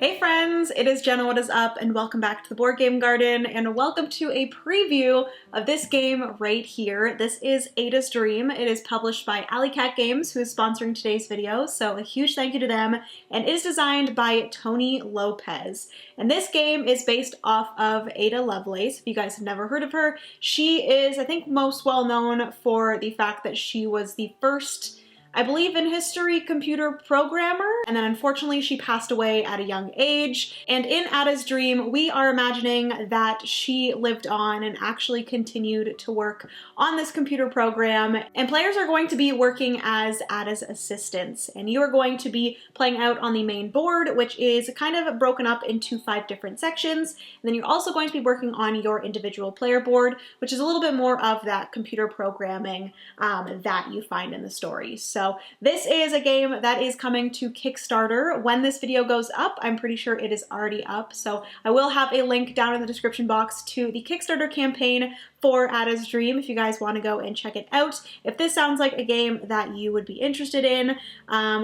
Hey friends, it is Jenna, what is up, and welcome back to the Board Game Garden, and welcome to a preview of this game right here. This is Ada's Dream. It is published by Alley Cat Games, who is sponsoring today's video, so a huge thank you to them, and it is designed by Tony Lopez. And this game is based off of Ada Lovelace. If you guys have never heard of her, she is, I think, most well known for the fact that she was the first, I believe in history, computer programmer, and then unfortunately she passed away at a young age. And in Ada's Dream, we are imagining that she lived on and actually continued to work on this computer program, and players are going to be working as Ada's assistants, and you are going to be playing out on the main board, which is kind of broken up into 5 different sections, and then you're also going to be working on your individual player board, which is a little bit more of that computer programming that you find in the story. So this is a game that is coming to Kickstarter. When this video goes up, I'm pretty sure it is already up, so I will have a link down in the description box to the Kickstarter campaign for Ada's Dream if you guys want to go and check it out, if this sounds like a game that you would be interested in.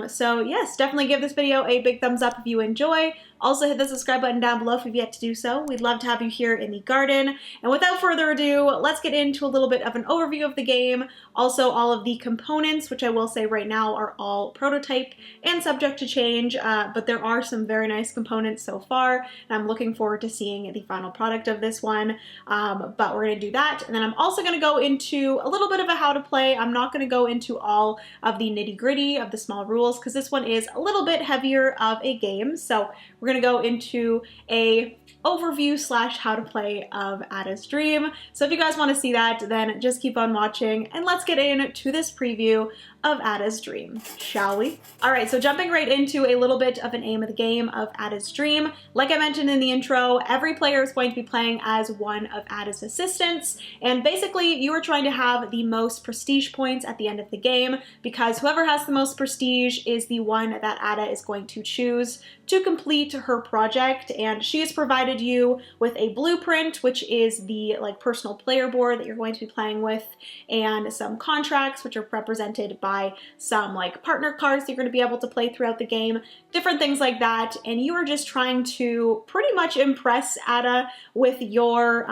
So yes, definitely give this video a big thumbs up if you enjoy. Also hit the subscribe button down below if you've yet to do so. We'd love to have you here in the garden. And without further ado, let's get into a little bit of an overview of the game. Also all of the components, which I will say right now are all prototype and subject to change, but there are some very nice components so far, and I'm looking forward to seeing the final product of this one. But we're going to do that. And then I'm also going to go into a little bit of a how to play. I'm not going to go into all of the nitty gritty of the small rules because this one is a little bit heavier of a game. So we're going to go into a overview slash how to play of Ada's Dream. So if you guys want to see that, then just keep on watching and let's get into this preview of Ada's Dream, shall we? Alright, so jumping right into a little bit of an aim of the game of Ada's Dream. Like I mentioned in the intro, every player is going to be playing as one of Ada's assistants, and basically you are trying to have the most prestige points at the end of the game, because whoever has the most prestige is the one that Ada is going to choose to complete her project. And she has provided you with a blueprint, which is the personal player board that you're going to be playing with, and some contracts, which are represented by some partner cards that you're going to be able to play throughout the game, different things like that. And you are just trying to pretty much impress Ada with your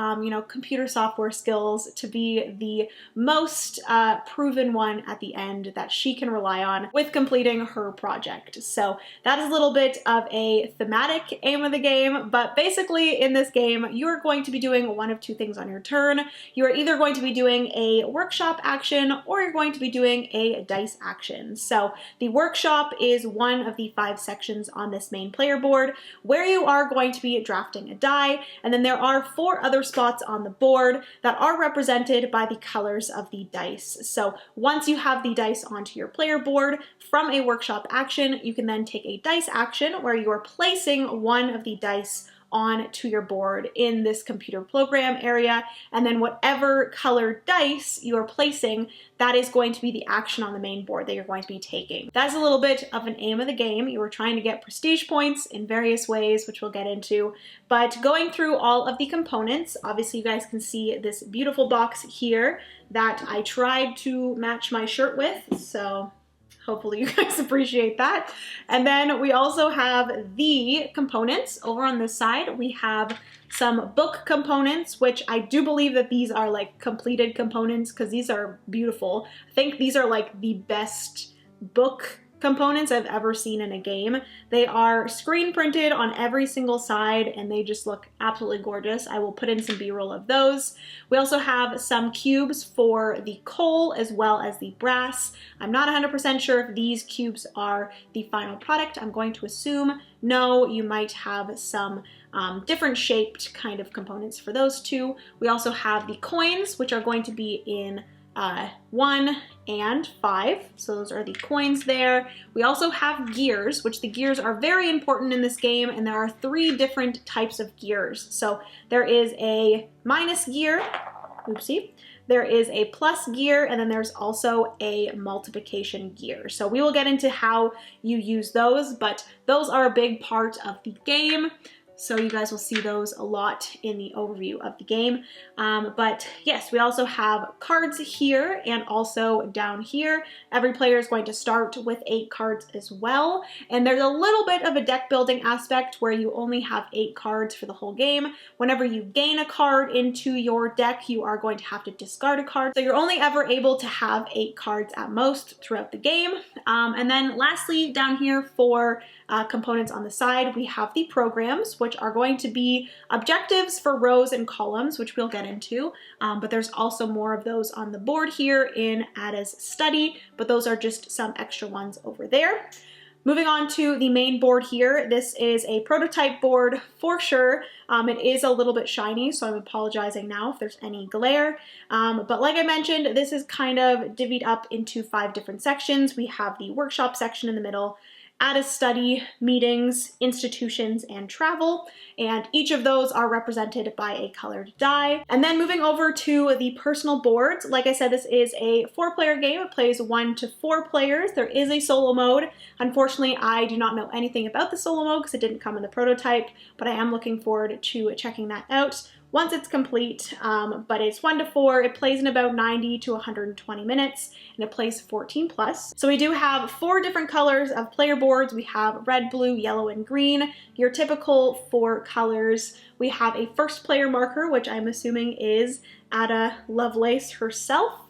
computer software skills to be the most proven one at the end that she can rely on with completing her project. So that is a little bit of a thematic aim of the game, but basically in this game you are going to be doing one of 2 things on your turn. You are either going to be doing a workshop action or you're going to be doing a dice action. So the workshop is one of the 5 sections on this main player board where you are going to be drafting a die, and then there are 4 other spots on the board that are represented by the colors of the dice. So once you have the dice onto your player board from a workshop action, you can then take a dice action where you are placing one of the dice onto your board in this computer program area, and then whatever colored dice you are placing, that is going to be the action on the main board that you're going to be taking. That's a little bit of an aim of the game. You are trying to get prestige points in various ways, which we'll get into, but going through all of the components, obviously you guys can see this beautiful box here that I tried to match my shirt with, so hopefully you guys appreciate that. And then we also have the components over on this side. We have some book components, which I do believe that these are completed components because these are beautiful. I think these are the best book components I've ever seen in a game. They are screen printed on every single side and they just look absolutely gorgeous. I will put in some B-roll of those. We also have some cubes for the coal as well as the brass. I'm not 100% sure if these cubes are the final product. I'm going to assume no. You might have some different shaped kind of components for those 2. We also have the coins, which are going to be in 1 and 5, so those are the coins there. We also have gears, which the gears are very important in this game, and there are 3 different types of gears. So there is a minus gear, oopsie, there is a plus gear, and then there's also a multiplication gear. So we will get into how you use those, but those are a big part of the game. So you guys will see those a lot in the overview of the game. But yes, we also have cards here and also down here. Every player is going to start with 8 cards as well. And there's a little bit of a deck building aspect where you only have 8 cards for the whole game. Whenever you gain a card into your deck, you are going to have to discard a card. So you're only ever able to have 8 cards at most throughout the game. And then lastly, down here for components on the side, we have the programs, which are going to be objectives for rows and columns, which we'll get into, but there's also more of those on the board here in Ada's study, but those are just some extra ones over there. Moving on to the main board here, this is a prototype board for sure. It is a little bit shiny, so I'm apologizing now if there's any glare. But like I mentioned, this is kind of divvied up into 5 different sections. We have the workshop section in the middle, Ada's study, meetings, institutions, and travel, and each of those are represented by a colored die. And then moving over to the personal boards, like I said, this is a 4-player game. It plays 1 to 4 players. There is a solo mode. Unfortunately, I do not know anything about the solo mode because it didn't come in the prototype, but I am looking forward to checking that out once it's complete. But it's 1 to 4. It plays in about 90 to 120 minutes, and it plays 14 plus. So we do have 4 different colors of player boards. We have red, blue, yellow, and green, your typical 4 colors. We have a first player marker, which I'm assuming is Ada Lovelace herself.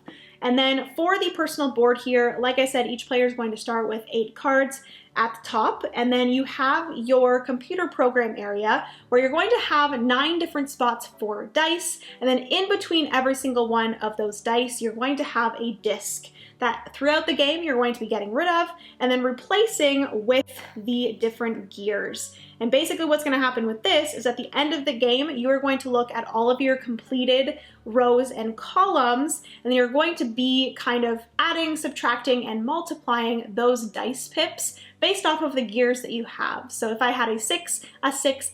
And then for the personal board here, like I said, each player is going to start with 8 cards at the top, and then you have your computer program area where you're going to have 9 different spots for dice, and then in between every single one of those dice, you're going to have a disc that throughout the game you're going to be getting rid of and then replacing with the different gears. And basically what's going to happen with this is at the end of the game, you are going to look at all of your completed rows and columns, and you're going to be kind of adding, subtracting, and multiplying those dice pips based off of the gears that you have. So if I had a 6,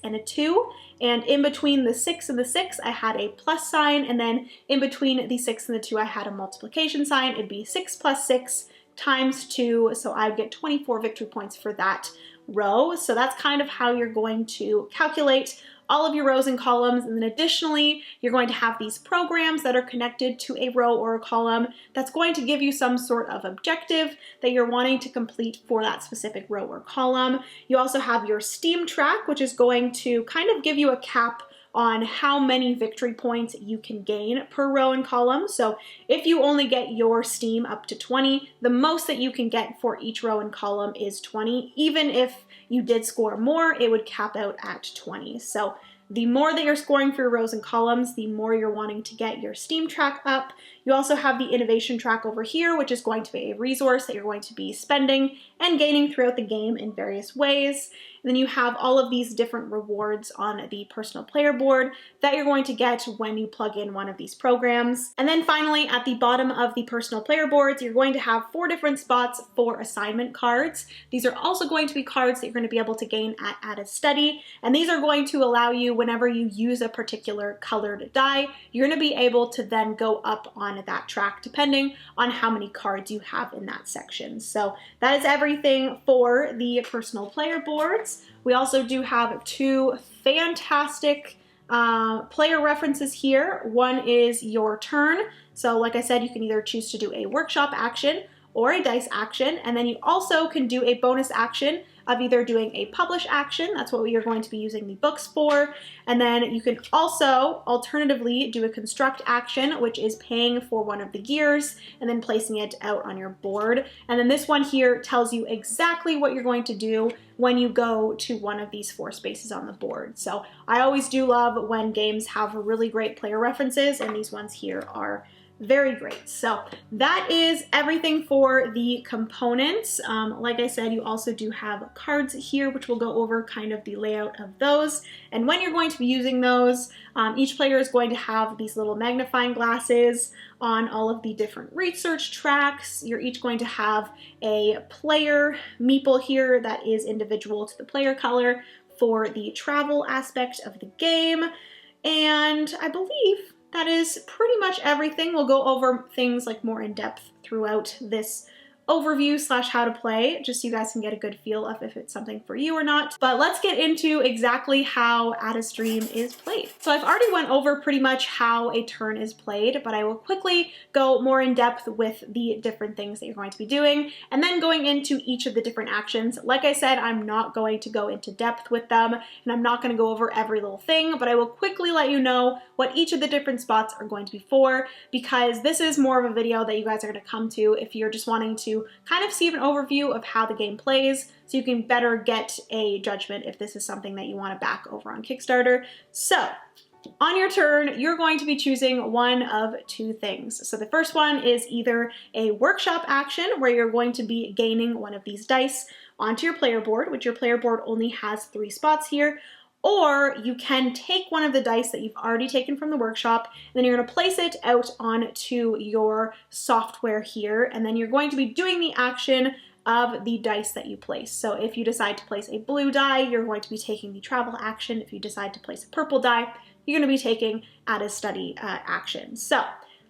and a 2, and in between the 6 and the 6, I had a plus sign, and then in between the 6 and the 2, I had a multiplication sign. It'd be 6 plus 6 times 2, so I'd get 24 victory points for that row. So that's kind of how you're going to calculate all of your rows and columns, and then additionally, you're going to have these programs that are connected to a row or a column that's going to give you some sort of objective that you're wanting to complete for that specific row or column. You also have your Steam track, which is going to kind of give you a cap on how many victory points you can gain per row and column. So if you only get your Steam up to 20, the most that you can get for each row and column is 20. Even if you did score more, it would cap out at 20. So the more that you're scoring for your rows and columns, the more you're wanting to get your Steam track up. You also have the innovation track over here, which is going to be a resource that you're going to be spending and gaining throughout the game in various ways. And then you have all of these different rewards on the personal player board that you're going to get when you plug in one of these programs. And then finally, at the bottom of the personal player boards, you're going to have 4 different spots for assignment cards. These are also going to be cards that you're going to be able to gain at Ada's study, and these are going to allow you, whenever you use a particular colored die, you're going to be able to then go up on that track depending on how many cards you have in that section. So that is everything for the personal player boards. We also do have 2 fantastic player references here. One is your turn. So like I said, you can either choose to do a workshop action or a dice action, and then you also can do a bonus action of either doing a publish action, that's what we are going to be using the books for, and then you can also alternatively do a construct action, which is paying for one of the gears and then placing it out on your board. And then this one here tells you exactly what you're going to do when you go to one of these 4 spaces on the board. So I always do love when games have really great player references, and these ones here are very great. So that is everything for the components. Like I said, you also do have cards here, which we'll go over kind of the layout of those. And when you're going to be using those, each player is going to have these little magnifying glasses on all of the different research tracks. You're each going to have a player meeple here that is individual to the player color for the travel aspect of the game. And I believe that is pretty much everything. We'll go over things like more in depth throughout this overview slash how to play, just so you guys can get a good feel of if it's something for you or not. But let's get into exactly how Ada's Dream is played. So I've already went over pretty much how a turn is played, but I will quickly go more in depth with the different things that you're going to be doing, and then going into each of the different actions. Like I said, I'm not going to go into depth with them, and I'm not going to go over every little thing, but I will quickly let you know what each of the different spots are going to be for, because this is more of a video that you guys are going to come to if you're just wanting to kind of see an overview of how the game plays, so you can better get a judgment if this is something that you want to back over on Kickstarter. So on your turn, you're going to be choosing one of two things. So the first one is either a workshop action where you're going to be gaining one of these dice onto your player board, which your player board only has 3 spots here, or you can take one of the dice that you've already taken from the workshop, and then you're going to place it out onto your software here, and then you're going to be doing the action of the dice that you place. So if you decide to place a blue die, you're going to be taking the travel action. If you decide to place a purple die, you're going to be taking Ada's study action. So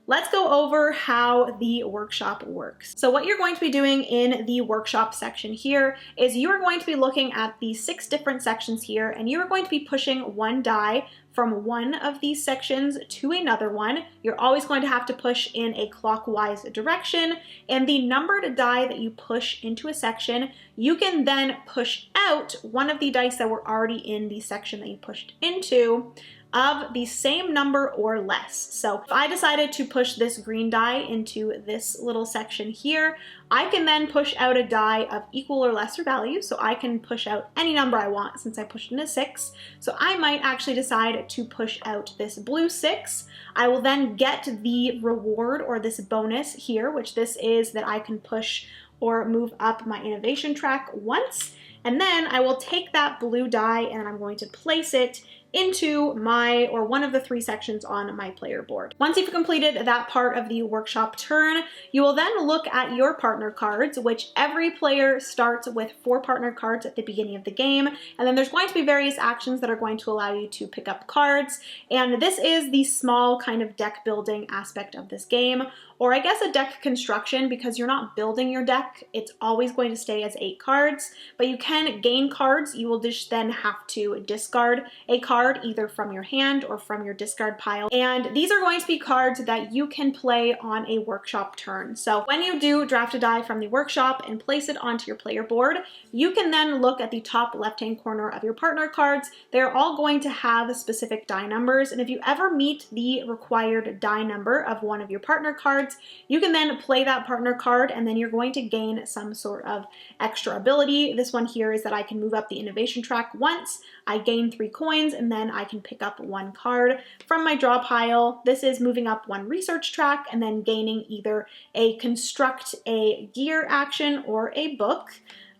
let's go over how the workshop works. So what you're going to be doing in the workshop section here is you are going to be looking at the 6 different sections here, and you are going to be pushing one die from one of these sections to another one. You're always going to have to push in a clockwise direction, and the numbered die that you push into a section, you can then push out one of the dice that were already in the section that you pushed into of the same number or less. So if I decided to push this green die into this little section here, I can then push out a die of equal or lesser value. So I can push out any number I want since I pushed in a 6. So I might actually decide to push out this blue 6. I will then get the reward or this bonus here, which this is that I can push or move up my innovation track once. And then I will take that blue die and I'm going to place it into one of the 3 sections on my player board. Once you've completed that part of the workshop turn, you will then look at your partner cards, which every player starts with 4 partner cards at the beginning of the game, and then there's going to be various actions that are going to allow you to pick up cards, and this is the small kind of deck building aspect of this game, or I guess a deck construction, because you're not building your deck. It's always going to stay as 8 cards, but you can gain cards. You will just then have to discard a card either from your hand or from your discard pile, and these are going to be cards that you can play on a workshop turn. So when you do draft a die from the workshop and place it onto your player board, you can then look at the top left-hand corner of your partner cards. They're all going to have specific die numbers, and if you ever meet the required die number of one of your partner cards, you can then play that partner card, and then you're going to gain some sort of extra ability. This one here is that I can move up the innovation track once, I gain 3 coins, and then I can pick up 1 card from my draw pile. This is moving up 1 research track and then gaining either a construct a gear action or a book.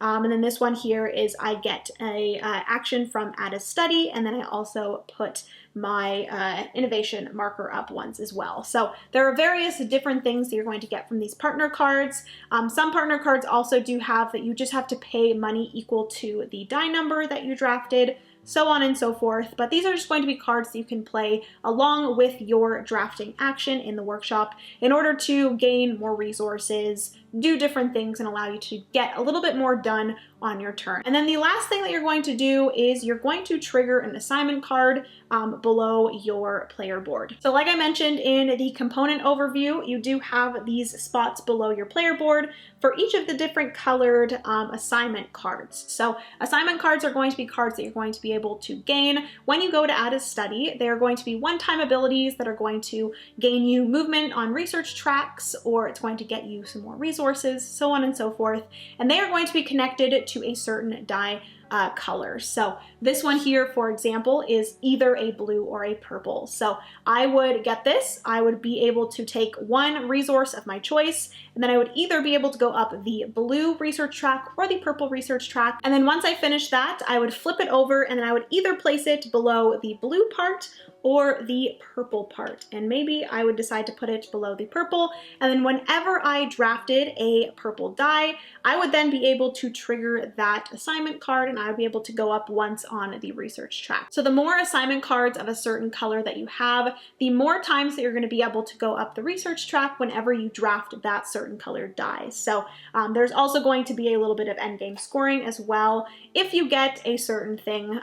And then this one here is I get a action from Ada's study, and then I also put my innovation marker up once as well. So there are various different things that you're going to get from these partner cards. Some partner cards also do have that you just have to pay money equal to the die number that you drafted, so on and so forth. But these are just going to be cards that you can play along with your drafting action in the workshop in order to gain more resources, do different things, and allow you to get a little bit more done on your turn. And then the last thing that you're going to do is you're going to trigger an assignment card below your player board. So like I mentioned in the component overview, you do have these spots below your player board for each of the different colored assignment cards. So assignment cards are going to be cards that you're going to be able to gain when you go to Ada's study. They are going to be one-time abilities that are going to gain you movement on research tracks, or it's going to get you some more resources, so on and so forth. And they are going to be connected to a certain die color. So this one here, for example, is either a blue or a purple. So I would get this, I would be able to take 1 resource of my choice, and then I would either be able to go up the blue research track or the purple research track. And then once I finish that, I would flip it over, and then I would either place it below the blue part or the purple part. And maybe I would decide to put it below the purple. And then whenever I drafted a purple die, I would then be able to trigger that assignment card, and and I would be able to go up once on the research track. So the more assignment cards of a certain color that you have, the more times that you're going to be able to go up the research track whenever you draft that certain colored die. So there's also going to be a little bit of endgame scoring as well if you get a certain thing,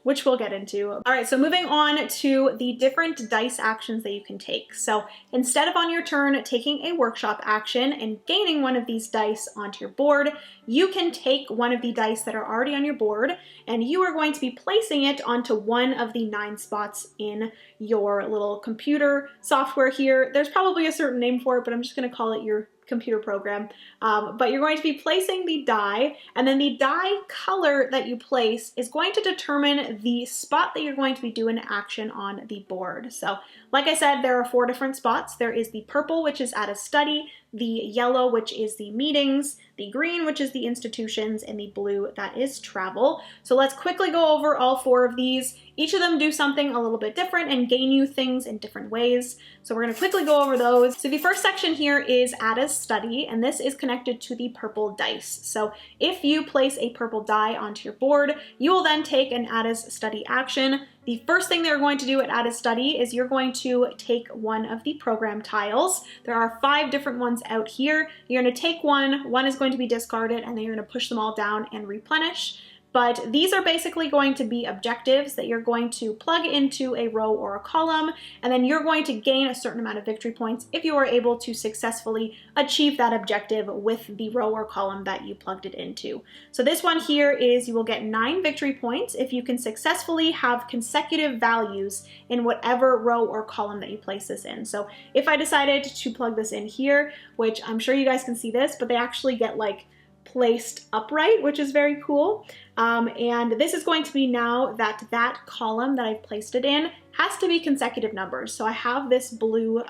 which we'll get into. All right, so moving on to the different dice actions that you can take. So instead of on your turn taking a workshop action and gaining one of these dice onto your board, you can take one of the dice that are already on your board and you are going to be placing it onto one of the 9 spots in your little computer software here. There's probably a certain name for it, but I'm just going to call it your computer program. But you're going to be placing the die, and then the die color that you place is going to determine the spot that you're going to be doing action on the board. So like I said, there are 4 different spots. There is the purple, which is Ada study, the yellow, which is the meetings, the green, which is the institutions, and the blue, that is travel. So let's quickly go over all 4 of these. Each of them do something a little bit different and gain you things in different ways. So we're going to quickly go over those. So the first section here is Ada's study, and this is connected to the purple dice. So if you place a purple die onto your board, you will then take an Ada's study action. The first thing they're going to do at Ada's study is you're going to take one of the program tiles. There are 5 different ones out here. You're going to take one is going to be discarded, and then you're going to push them all down and replenish. But these are basically going to be objectives that you're going to plug into a row or a column, and then you're going to gain a certain amount of victory points if you are able to successfully achieve that objective with the row or column that you plugged it into. So this one here is you will get 9 victory points if you can successfully have consecutive values in whatever row or column that you place this in. So if I decided to plug this in here, which I'm sure you guys can see this, but they actually get like placed upright, which is very cool. And this is going to be now that column that I've placed it in has to be consecutive numbers. So I have this blue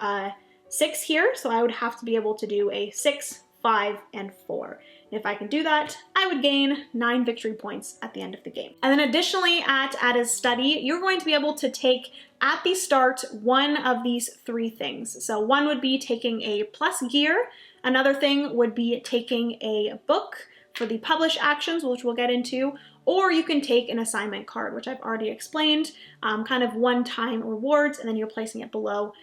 6 here, so I would have to be able to do a 6, 5, and 4. If I can do that, I would gain 9 victory points at the end of the game. And then additionally at Ada's study, you're going to be able to take at the start one of these 3 things. So one would be taking a plus gear. Another thing would be taking a book for the publish actions, which we'll get into, or you can take an assignment card, which I've already explained, kind of one-time rewards, and then you're placing it below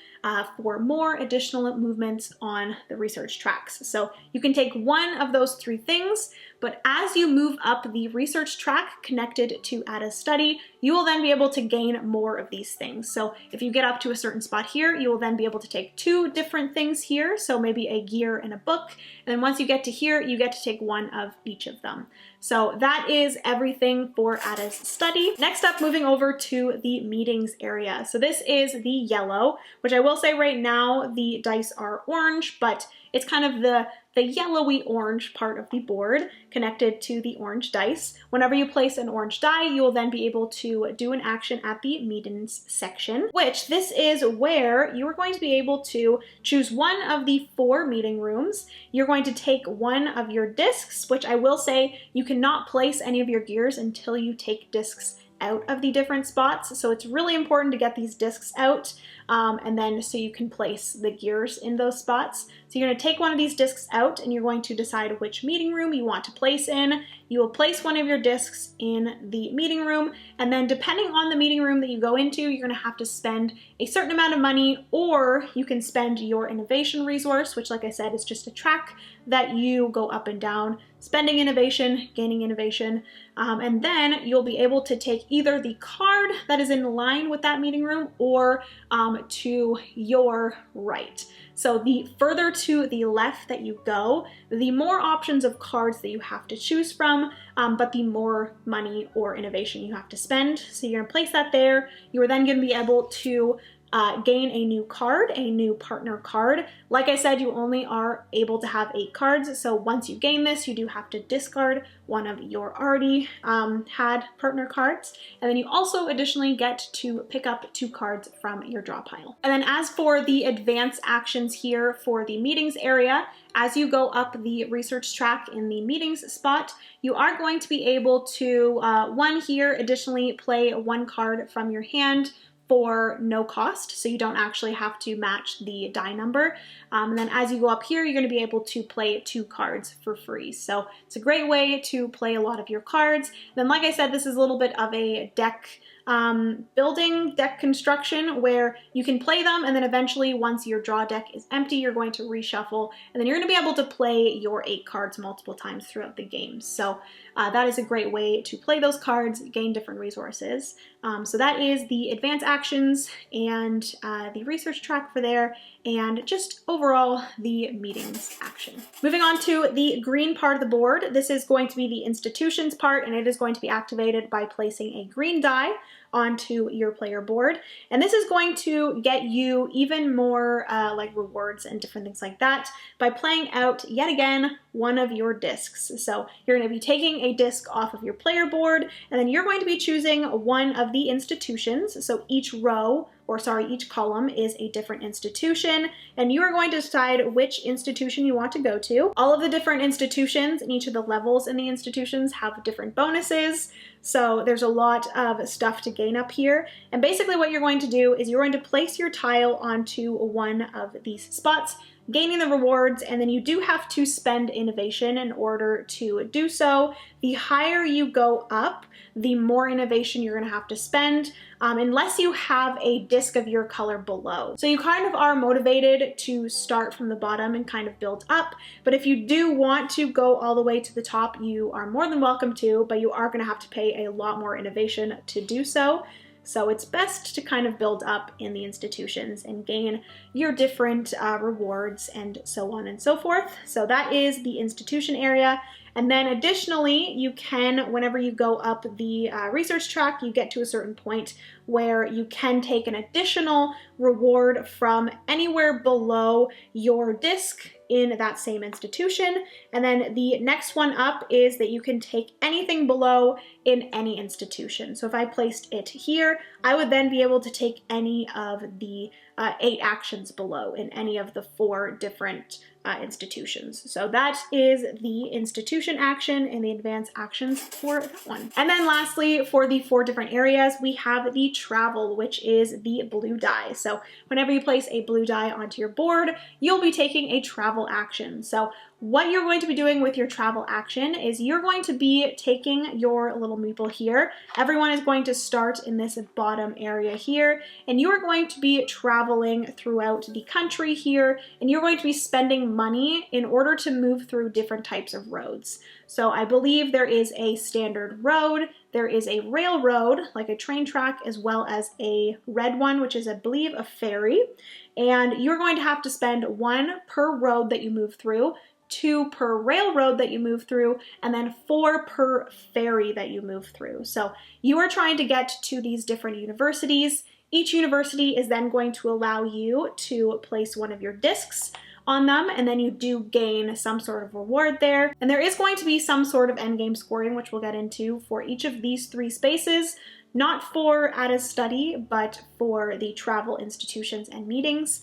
for more additional movements on the research tracks. So you can take one of those 3 things, but as you move up the research track connected to Ada's study, you will then be able to gain more of these things. So if you get up to a certain spot here, you will then be able to take 2 different things here, so maybe a gear and a book, and then once you get to here, you get to take one of each of them. So that is everything for Ada's study. Next up, moving over to the meetings area. So this is the yellow, which I will say right now the dice are orange, but it's kind of the yellowy orange part of the board connected to the orange dice. Whenever you place an orange die, you will then be able to do an action at the meetings section, which this is where you are going to be able to choose one of the 4 meeting rooms. You're going to take one of your discs, which I will say you cannot place any of your gears until you take discs out of the different spots. So it's really important to get these discs out and then so you can place the gears in those spots. So you're going to take one of these discs out and you're going to decide which meeting room you want to place in. You will place one of your discs in the meeting room, and then depending on the meeting room that you go into, you're going to have to spend a certain amount of money, or you can spend your innovation resource, which like I said is just a track that you go up and down, spending innovation, gaining innovation, and then you'll be able to take either the card that is in line with that meeting room or to your right. So the further to the left that you go, the more options of cards that you have to choose from, but the more money or innovation you have to spend. So you're gonna place that there. You are then gonna be able to gain a new card, a new partner card. Like I said, you only are able to have 8 cards, so once you gain this, you do have to discard one of your already had partner cards, and then you also additionally get to pick up 2 cards from your draw pile. And then as for the advanced actions here for the meetings area, as you go up the research track in the meetings spot, you are going to be able to, one here, additionally play 1 card from your hand for no cost, so you don't actually have to match the die number. And then as you go up here, you're going to be able to play 2 cards for free. So it's a great way to play a lot of your cards. Then, like I said, this is a little bit of a deck building, deck construction, where you can play them, and then eventually once your draw deck is empty, you're going to reshuffle, and then you're going to be able to play your 8 cards multiple times throughout the game. So that is a great way to play those cards, gain different resources. So that is the advance actions and the research track for there, and just overall the meetings action. Moving on to the green part of the board, this is going to be the institutions part, and it is going to be activated by placing a green die onto your player board. And this is going to get you even more like rewards and different things like that by playing out, yet again, one of your discs. So you're going to be taking a disc off of your player board, and then you're going to be choosing one of the institutions. So each each column is a different institution, and you are going to decide which institution you want to go to. All of the different institutions and each of the levels in the institutions have different bonuses. So there's a lot of stuff to gain up here. And basically what you're going to do is you're going to place your tile onto one of these spots, gaining the rewards, and then you do have to spend innovation in order to do so. The higher you go up, the more innovation you're going to have to spend, unless you have a disc of your color below. So you kind of are motivated to start from the bottom and kind of build up, but if you do want to go all the way to the top, you are more than welcome to, but you are going to have to pay a lot more innovation to do so. So it's best to kind of build up in the institutions and gain your different rewards and so on and so forth. So that is the institution area. And then additionally, you can, whenever you go up the research track, you get to a certain point where you can take an additional reward from anywhere below your disc in that same institution. And then the next one up is that you can take anything below in any institution. So if I placed it here, I would then be able to take any of the 8 actions below in any of the 4 different institutions. So that is the institution action and the advanced actions for that one. And then lastly, for the 4 different areas, we have the travel, which is the blue die. So whenever you place a blue die onto your board, you'll be taking a travel action. So what you're going to be doing with your travel action is you're going to be taking your little meeple here. Everyone is going to start in this bottom area here, and you are going to be traveling throughout the country here, and you're going to be spending money in order to move through different types of roads. So I believe there is a standard road, there is a railroad, like a train track, as well as a red one, which is, I believe, a ferry. And you're going to have to spend 1 per road that you move through, 2 per railroad that you move through, and then 4 per ferry that you move through. So you are trying to get to these different universities. Each university is then going to allow you to place one of your discs on them, and then you do gain some sort of reward there. And there is going to be some sort of endgame scoring, which we'll get into for each of these 3 spaces, not for Ada's study, but for the travel, institutions, and meetings.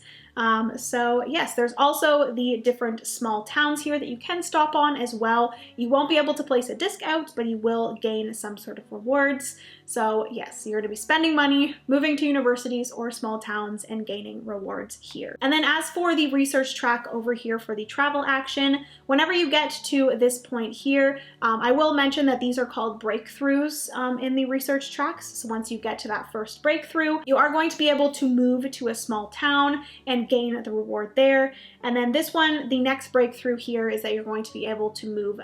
So yes, there's also the different small towns here that you can stop on as well. You won't be able to place a disc out, but you will gain some sort of rewards. So yes, you're going to be spending money, moving to universities or small towns, and gaining rewards here. And then as for the research track over here for the travel action, whenever you get to this point here, I will mention that these are called breakthroughs in the research tracks. So once you get to that first breakthrough, you are going to be able to move to a small town and gain the reward there. And then this one, the next breakthrough here is that you're going to be able to move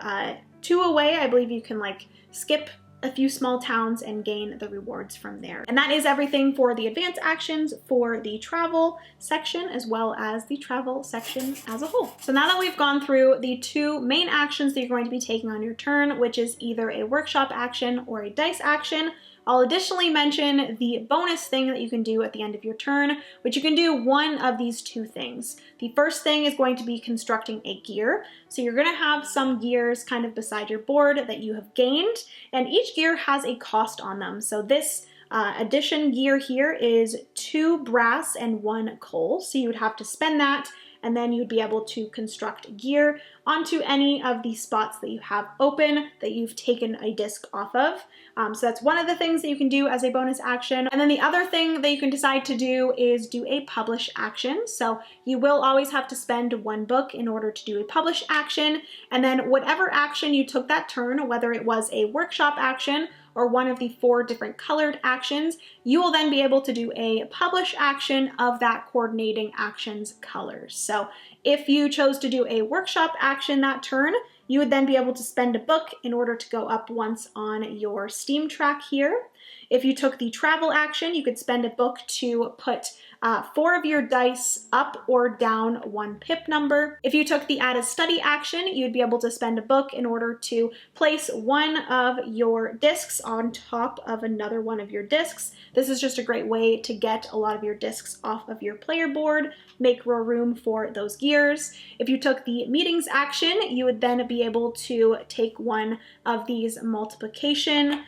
2 away. I believe you can like skip a few small towns and gain the rewards from there. And that is everything for the advanced actions for the travel section, as well as the travel section as a whole. So now that we've gone through the 2 main actions that you're going to be taking on your turn, which is either a workshop action or a dice action, I'll additionally mention the bonus thing that you can do at the end of your turn, which you can do one of these 2 things. The first thing is going to be constructing a gear. So you're going to have some gears kind of beside your board that you have gained, and each gear has a cost on them. So this addition gear here is 2 brass and 1 coal. So you would have to spend that, and then you'd be able to construct gear onto any of the spots that you have open that you've taken a disc off of. So that's one of the things that you can do as a bonus action. And then the other thing that you can decide to do is do a publish action. So you will always have to spend 1 book in order to do a publish action. And then whatever action you took that turn, whether it was a workshop action or one of the 4 different colored actions, you will then be able to do a publish action of that coordinating action's colors. So if you chose to do a workshop action that turn, you would then be able to spend a book in order to go up once on your Steam track here. If you took the travel action, you could spend a book to put 4 of your dice up or down 1 pip number. If you took the add a study action, you'd be able to spend a book in order to place 1 of your discs on top of another one of your discs. This is just a great way to get a lot of your discs off of your player board, make more room for those gears. If you took the meetings action, you would then be able to take 1 of these multiplication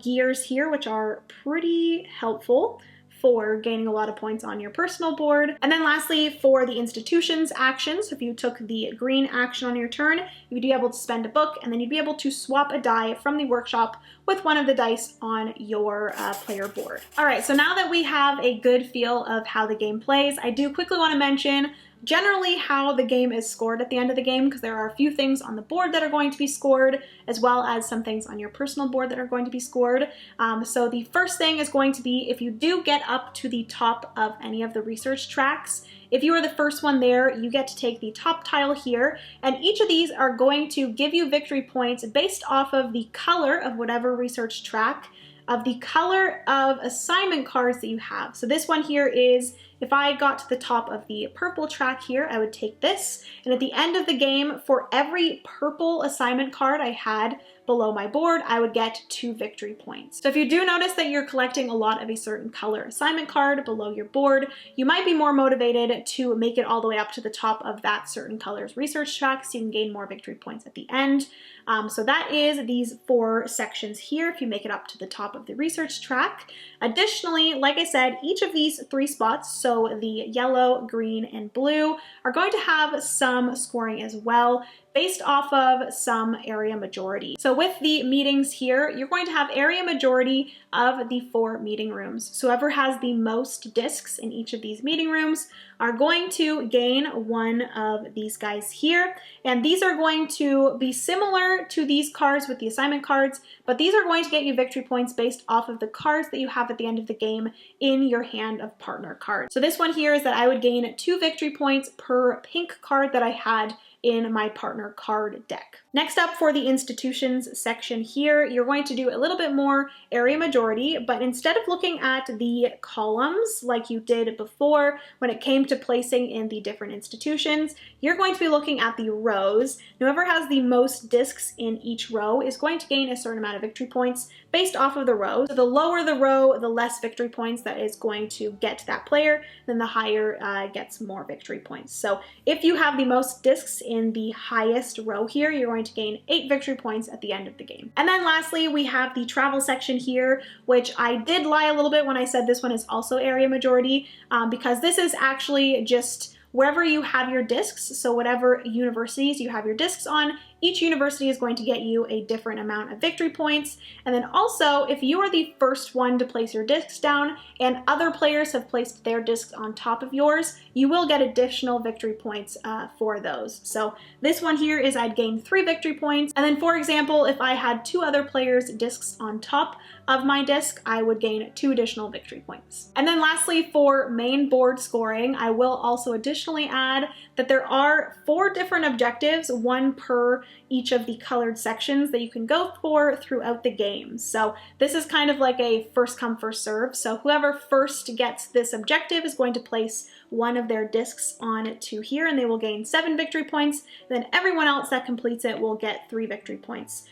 gears here, which are pretty helpful for gaining a lot of points on your personal board. And then lastly, for the institutions action, so if you took the green action on your turn, you'd be able to spend a book, and then you'd be able to swap a die from the workshop with 1 of the dice on your player board. All right, so now that we have a good feel of how the game plays, I do quickly want to mention generally how the game is scored at the end of the game, because there are a few things on the board that are going to be scored, as well as some things on your personal board that are going to be scored. So the first thing is going to be if you do get up to the top of any of the research tracks, if you are the first one there, you get to take the top tile here, and each of these are going to give you victory points based off of the color of whatever research track, of the color of assignment cards that you have. So this one here is, if I got to the top of the purple track here, I would take this, and at the end of the game, for every purple assignment card I had below my board, I would get 2 victory points. So if you do notice that you're collecting a lot of a certain color assignment card below your board, you might be more motivated to make it all the way up to the top of that certain color's research track so you can gain more victory points at the end. So that is these 4 sections here if you make it up to the top of the research track. Additionally, like I said, each of these 3 spots, so the yellow, green, and blue, are going to have some scoring as well, based off of some area majority. So with the meetings here, you're going to have area majority of the 4 meeting rooms. So whoever has the most discs in each of these meeting rooms are going to gain 1 of these guys here. And these are going to be similar to these cards with the assignment cards, but these are going to get you victory points based off of the cards that you have at the end of the game in your hand of partner cards. So this one here is that I would gain 2 victory points per pink card that I had in my partner card deck. Next up, for the institutions section here, you're going to do a little bit more area majority, but instead of looking at the columns like you did before when it came to placing in the different institutions, you're going to be looking at the rows. Whoever has the most discs in each row is going to gain a certain amount of victory points based off of the row. So the lower the row, the less victory points that is going to get to that player, then the higher gets more victory points. So if you have the most discs in the highest row here, you're going to gain 8 victory points at the end of the game. And then lastly, we have the travel section here, which I did lie a little bit when I said this one is also area majority, because this is actually just wherever you have your discs, so whatever universities you have your discs on, each university is going to get you a different amount of victory points. And then also, if you are the first one to place your discs down and other players have placed their discs on top of yours, you will get additional victory points for those. So this one here is I'd gain 3 victory points. And then for example, if I had 2 other players' discs on top of my disc, I would gain 2 additional victory points. And then lastly, for main board scoring, I will also additionally add that there are 4 different objectives, 1 per each of the colored sections that you can go for throughout the game. So this is kind of like a first come, first serve. So whoever first gets this objective is going to place 1 of their discs on to here, and they will gain 7 victory points. Then everyone else that completes it will get 3 victory points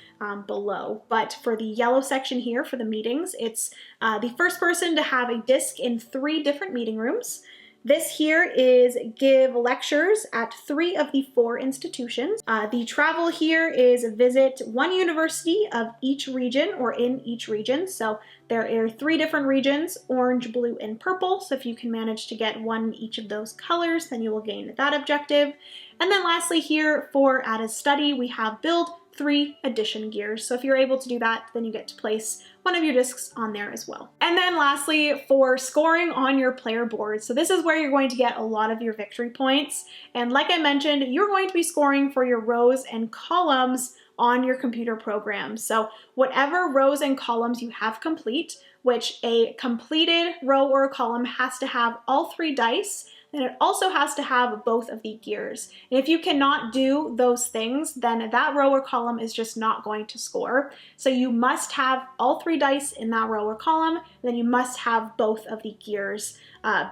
below. But for the yellow section here, for the meetings, it's the first person to have a disc in 3 different meeting rooms. This here is give lectures at 3 of the 4 institutions. The travel here is visit 1 university of each region or in each region. So there are 3 different regions, orange, blue, and purple. So if you can manage to get 1 in each of those colors, then you will gain that objective. And then lastly here for Ada's study, we have build 3 addition gears. So if you're able to do that, then you get to place one of your discs on there as well. And then lastly, for scoring on your player board. So this is where you're going to get a lot of your victory points. And like I mentioned, you're going to be scoring for your rows and columns on your computer program. So whatever rows and columns you have complete, which a completed row or a column has to have all 3 dice, and it also has to have both of the gears. And if you cannot do those things, then that row or column is just not going to score. So you must have all 3 dice in that row or column, and then you must have both of the gears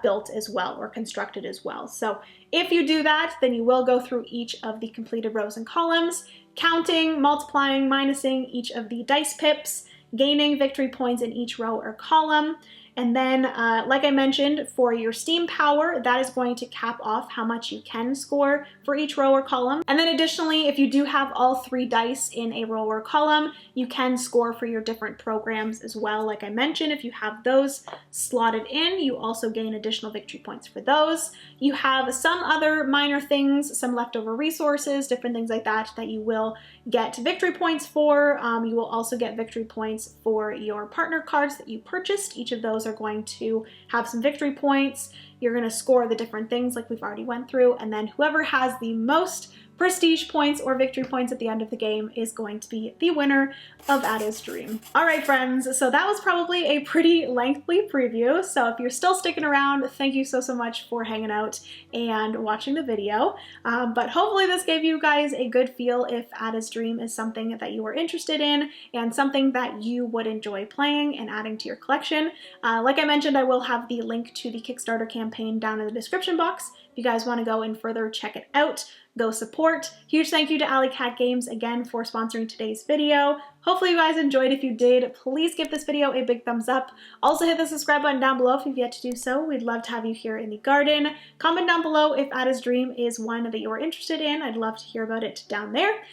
built as well or constructed as well. So if you do that, then you will go through each of the completed rows and columns, counting, multiplying, minusing each of the dice pips, gaining victory points in each row or column. And then, like I mentioned, for your steam power, that is going to cap off how much you can score for each row or column. And then additionally, if you do have all 3 dice in a row or column, you can score for your different programs as well. Like I mentioned, if you have those slotted in, you also gain additional victory points for those. You have some other minor things, some leftover resources, different things like that, that you will get victory points for. You will also get victory points for your partner cards that you purchased. Each of those are going to have some victory points. You're going to score the different things like we've already went through, and then whoever has the most prestige points or victory points at the end of the game is going to be the winner of Ada's Dream. All right, friends, so that was probably a pretty lengthy preview. So if you're still sticking around, thank you so much for hanging out and watching the video. But hopefully this gave you guys a good feel if Ada's Dream is something that you are interested in and something that you would enjoy playing and adding to your collection. Like I mentioned, I will have the link to the Kickstarter campaign down in the description box. If you guys want to go and further check it out, go support. Huge thank you to Alley Cat Games again for sponsoring today's video. Hopefully you guys enjoyed. If you did, please give this video a big thumbs up. Also hit the subscribe button down below if you've yet to do so. We'd love to have you here in the garden. Comment down below if Ada's Dream is one that you're interested in. I'd love to hear about it down there.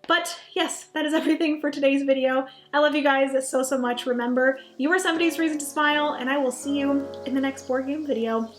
But yes, that is everything for today's video. I love you guys so much. Remember, you are somebody's reason to smile, and I will see you in the next board game video.